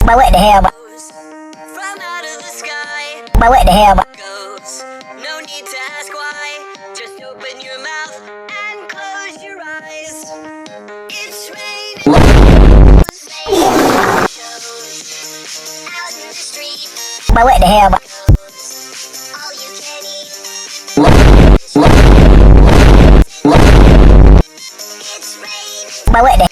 But what the hell? From out of the sky But what the hell? goes. No need to ask why. Just open your mouth and close your eyes. It's raining. Out in the street. But what the hell? All you can eat. It's raining. But what the